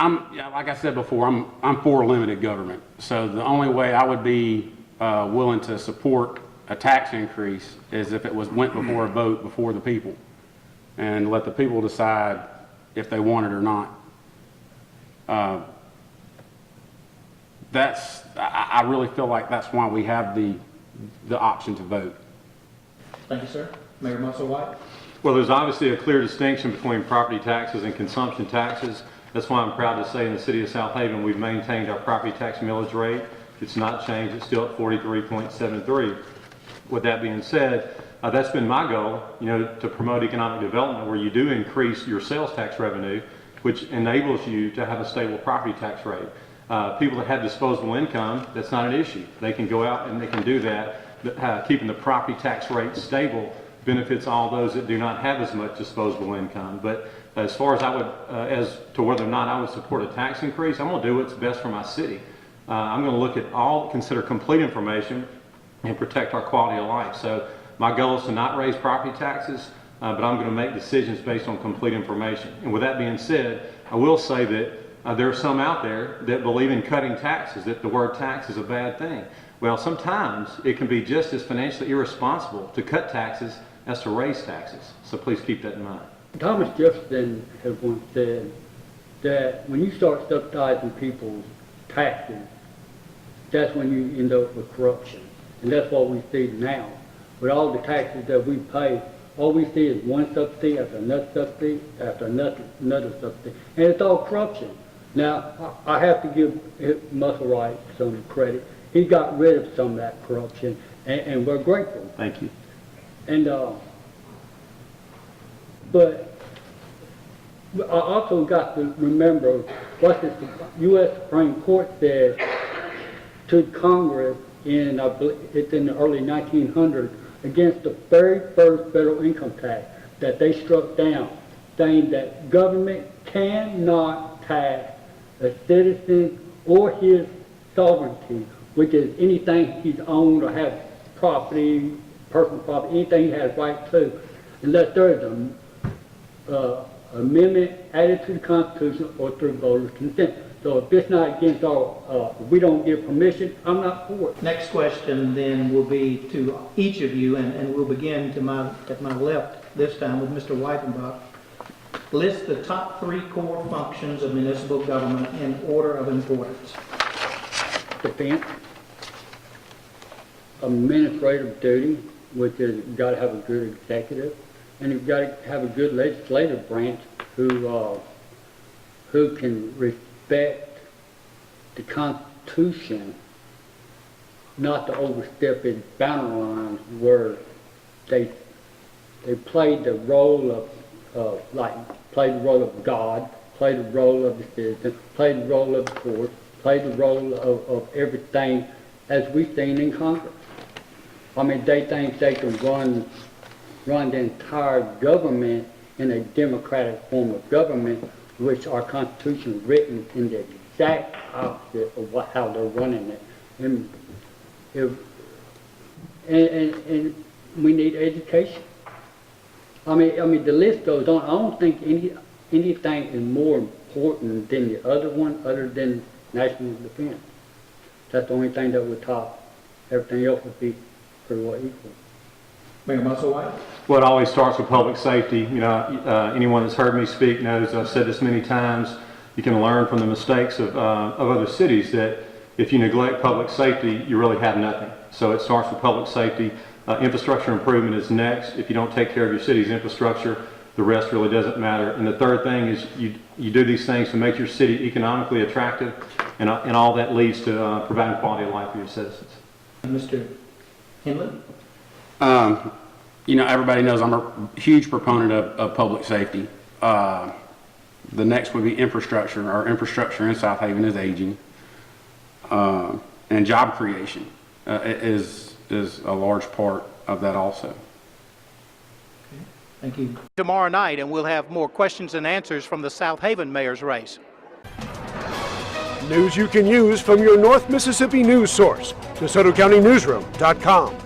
like I said before, I'm for limited government. So the only way I would be willing to support a tax increase is if it went before a vote before the people, and let the people decide if they want it or not. I really feel like that's why we have the option to vote. Thank you, sir. Mayor Musselwhite. Well, there's obviously a clear distinction between property taxes and consumption taxes. That's why I'm proud to say in the city of Southaven we've maintained our property tax millage rate. It's not changed. It's still at 43.73. With that being said, that's been my goal, to promote economic development where you do increase your sales tax revenue, which enables you to have a stable property tax rate. People that have disposable income, that's not an issue. They can go out and they can do that. But, keeping the property tax rate stable benefits all those that do not have as much disposable income. But as far as I would, as to whether or not I would support a tax increase, I'm going to do what's best for my city. I'm going to look at consider complete information and protect our quality of life. So my goal is to not raise property taxes, but I'm going to make decisions based on complete information. And with that being said, I will say that there are some out there that believe in cutting taxes, that the word tax is a bad thing. Well, sometimes it can be just as financially irresponsible to cut taxes as to raise taxes. So please keep that in mind. Thomas Jefferson has once said that when you start subsidizing people's taxes, that's when you end up with corruption. And that's what we see now. With all the taxes that we pay, all we see is one subsidy after another subsidy after another subsidy. And it's all corruption. Now, I have to give Musselwhite some credit. He got rid of some of that corruption, and we're grateful. Thank you. And but I also got to remember what the U.S. Supreme Court said to Congress it's in the early 1900s against the very first federal income tax that they struck down, saying that government cannot tax a citizen or his sovereignty, which is anything he's owned or has property, personal property, anything he has right to, unless there is an amendment added to the Constitution or through voters' consent. So if it's not against our, we don't give permission, I'm not for it. Next question then will be to each of you, and we'll begin at my left this time with Mr. Weitenbach. List the top 3 core functions of municipal government in order of importance. Defense, administrative duty, which is you've got to have a good executive, and you've got to have a good legislative branch who can respect the Constitution, not to overstep its boundary lines where they played the role of played the role of God, played the role of the citizen, played the role of the court, played the role of everything as we've seen in Congress. I mean, they think they can run the entire government in a democratic form of government, which our Constitution is written in the exact opposite of how they're running it. And we need education. I mean, the list goes on. I don't think anything is more important than the other one, other than national defense. That's the only thing that would top. Everything else would be pretty well equal. Mayor Musselwhite. Well, it always starts with public safety. Anyone that's heard me speak knows I've said this many times. You can learn from the mistakes of other cities that if you neglect public safety, you really have nothing. So it starts with public safety. Infrastructure improvement is next. If you don't take care of your city's infrastructure, the rest really doesn't matter. And the third thing is you do these things to make your city economically attractive, and all that leads to providing quality of life for your citizens. Mr. Henley. Everybody knows I'm a huge proponent of public safety. The next would be infrastructure. Our infrastructure in Southaven is aging. And job creation is a large part of that also. Okay. Thank you. Tomorrow night, and we'll have more questions and answers from the Southaven Mayor's race. News you can use from your North Mississippi news source, DeSotoCountyNewsroom.com.